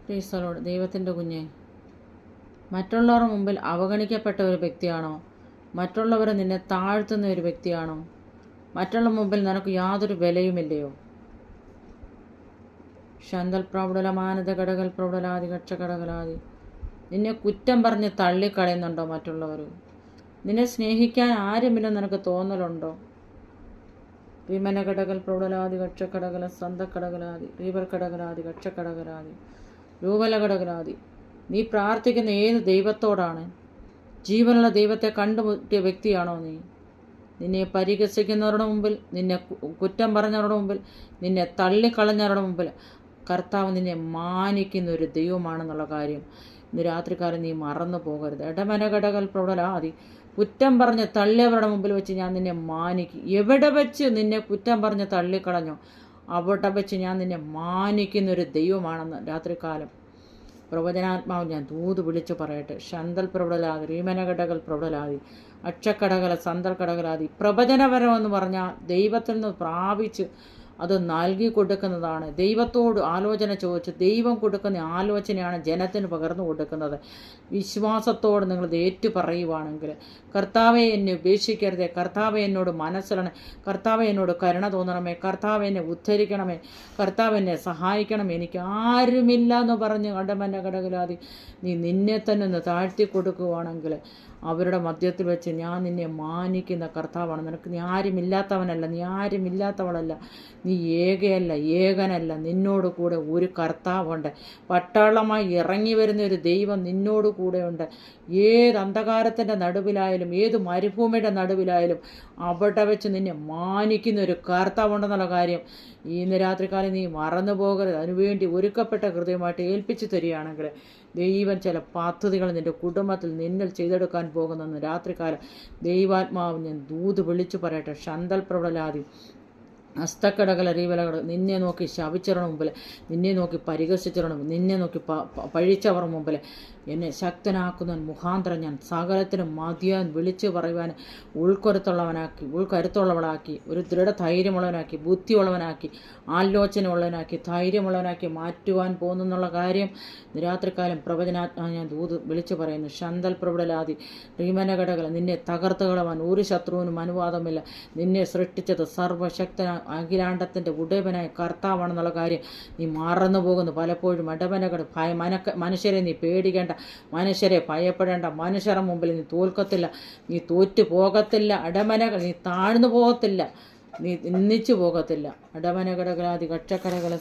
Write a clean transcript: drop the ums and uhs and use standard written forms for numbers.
പ്രീസ്തലോട് ദൈവത്തിൻ്റെ കുഞ്ഞെ, മറ്റുള്ളവരുടെ മുമ്പിൽ അവഗണിക്കപ്പെട്ട ഒരു വ്യക്തിയാണോ? മറ്റുള്ളവരെ നിന്നെ താഴ്ത്തുന്ന ഒരു വ്യക്തിയാണോ? മറ്റുള്ള മുമ്പിൽ നിനക്ക് യാതൊരു വിലയുമില്ലയോ? ശന്തൽ പ്രൗഢല മാനത കടകൽ പ്രൗഢലാതി കക്ഷകടകലാതി. നിന്നെ കുറ്റം പറഞ്ഞ് തള്ളിക്കളയുന്നുണ്ടോ മറ്റുള്ളവർ? നിന്നെ സ്നേഹിക്കാൻ ആരുമില്ലെന്ന് നിനക്ക് തോന്നലുണ്ടോ? വിമനകടകൽ പ്രൗഢലാതി കക്ഷക്കടകല സന്തക്കടകലാതി റീവൽക്കടകലാതി കക്ഷക്കടകലാതി രൂപലകടകലാതി. നീ പ്രാർത്ഥിക്കുന്ന ഏത് ദൈവത്തോടാണ്? ജീവനുള്ള ദൈവത്തെ കണ്ടുമുട്ടിയ വ്യക്തിയാണോ നീ? നിന്നെ പരിഹസിക്കുന്നവരുടെ മുമ്പിൽ, നിന്നെ കുറ്റം പറഞ്ഞവരുടെ മുമ്പിൽ, നിന്നെ തള്ളിക്കളഞ്ഞവരുടെ മുമ്പിൽ കർത്താവ് നിന്നെ മാനിക്കുന്ന ഒരു ദൈവമാണെന്നുള്ള കാര്യം ഇന്ന് രാത്രികാലം നീ മറന്നു പോകരുത്. ഇടമനകടകൽ പ്രൗഢലാതി. കുറ്റം പറഞ്ഞ് തള്ളിയവരുടെ മുമ്പിൽ വെച്ച് ഞാൻ നിന്നെ മാനിക്കും. എവിടെ വെച്ച് നിന്നെ കുറ്റം പറഞ്ഞ് തള്ളിക്കളഞ്ഞോ അവിടെ വെച്ച് ഞാൻ നിന്നെ മാനിക്കുന്നൊരു ദൈവമാണെന്ന് രാത്രികാലം പ്രവചനാത്മാവ് ഞാൻ ദൂത് വിളിച്ചു പറയട്ടെ. ശന്തൽ പ്രൗഢലാതി റീമനകടകൽ പ്രൗഢലാതി അക്ഷക്കടകല സന്തൽ കടകലാതി. പ്രവചനപരമെന്ന് പറഞ്ഞാൽ ദൈവത്തിൽ നിന്ന് പ്രാപിച്ച് അത് നൽകി കൊടുക്കുന്നതാണ്. ദൈവത്തോട് ആലോചന ചോദിച്ച് ദൈവം കൊടുക്കുന്ന ആലോചനയാണ് ജനത്തിന് പകർന്നു കൊടുക്കുന്നത്. വിശ്വാസത്തോട് നിങ്ങൾ ഏറ്റു പറയുവാണെങ്കിൽ, കർത്താവെ എന്നെ ഉപേക്ഷിക്കരുതേ, കർത്താവെ എന്നോട് മനസ്സിലാണ്, കർത്താവെ എന്നോട് കരുണ തോന്നണമേ, കർത്താവ് എന്നെ ഉദ്ധരിക്കണമേ, കർത്താവ് എന്നെ സഹായിക്കണമേ, എനിക്ക് ആരുമില്ല എന്ന് പറഞ്ഞ് കടമന്ന കടകലാതി നീ നിന്നെ തന്നെ ഒന്ന് താഴ്ത്തി കൊടുക്കുവാണെങ്കിൽ അവരുടെ മധ്യത്തിൽ വെച്ച് ഞാൻ നിന്നെ മാനിക്കുന്ന കർത്താവാണ്. നിനക്ക് നീ ആരുമില്ലാത്തവനല്ല, നീ ആരുമില്ലാത്തവളല്ല, നീ ഏകയല്ല, ഏകനല്ല. നിന്നോട് കൂടെ ഒരു കർത്താവുണ്ട്. പട്ടാളമായി ഇറങ്ങി വരുന്ന ഒരു ദൈവം നിന്നോട് കൂടെയുണ്ട്. ഏത് അന്ധകാരത്തിൻ്റെ നടുവിലായാലും, ഏത് മരുഭൂമിയുടെ നടുവിലായാലും അവിടെ വെച്ച് നിന്നെ മാനിക്കുന്ന ഒരു കർത്താവുണ്ടെന്നുള്ള കാര്യം ഇന്ന് രാത്രികാലം നീ മറന്നു പോകരുത്. അതിനുവേണ്ടി ഒരുക്കപ്പെട്ട ഹൃദയമായിട്ട് ഏൽപ്പിച്ചു തരികയാണെങ്കിൽ ദൈവം ചില പദ്ധതികൾ നിൻ്റെ കുടുംബത്തിൽ നിന്നിൽ ചെയ്തെടുക്കാൻ പോകുന്നെന്ന് രാത്രികാലം ദൈവാത്മാവ് ഞാൻ ദൂത് വിളിച്ചു പറയട്ടെ. ശന്തൽ പ്രൗഢലാതി അസ്തക്കടകല റീവലകട. നിന്നെ നോക്കി ശപിച്ചവരുടെ മുമ്പിൽ, നിന്നെ നോക്കി പരിഹസിച്ചവരുടെ മുമ്പിൽ, നിന്നെ നോക്കി പഴിച്ചവർ മുമ്പിൽ എന്നെ ശക്തനാക്കുന്നവൻ മുഖാന്തരം ഞാൻ സകലത്തിനും മതിയാൻ വിളിച്ചു പറയുവാൻ ഉൾക്കരുത്തുള്ളവളാക്കി, ഒരു ദൃഢധൈര്യമുള്ളവനാക്കി, ബുദ്ധിയുള്ളവനാക്കി, ആലോചനയുള്ളവനാക്കി, ധൈര്യമുള്ളവനാക്കി മാറ്റുവാൻ പോകുന്നുള്ള കാര്യം രാത്രികാലം പ്രവചനാത്മാ ഞാൻ ദൂത് വിളിച്ചു പറയുന്നു. ശന്തൽ പ്രൗഢലാതി റീമനകടകല. നിന്നെ തകർത്തുകളവാൻ ഒരു ശത്രുവിനും അനുവാദമില്ല. നിന്നെ സൃഷ്ടിച്ചത് സർവശക്തന അഖിലാണ്ടത്തിൻ്റെ ഉടയവനായ കർത്താവാണെന്നുള്ള കാര്യം നീ മറന്നു പോകുന്നു പലപ്പോഴും. ഇടവനകൾ മനുഷ്യരെ നീ പേടിക്കേണ്ട, മനുഷ്യരെ ഭയപ്പെടേണ്ട. മനുഷ്യരുടെ മുമ്പിൽ നീ തോൽക്കത്തില്ല, നീ തോറ്റു പോകത്തില്ല. ഇടമനകൾ നീ താഴ്ന്നു പോകത്തില്ല, നീ നിന്നിച്ചു പോകത്തില്ല. ഇടവനകടകളാതി കക്ഷക്കടകളെ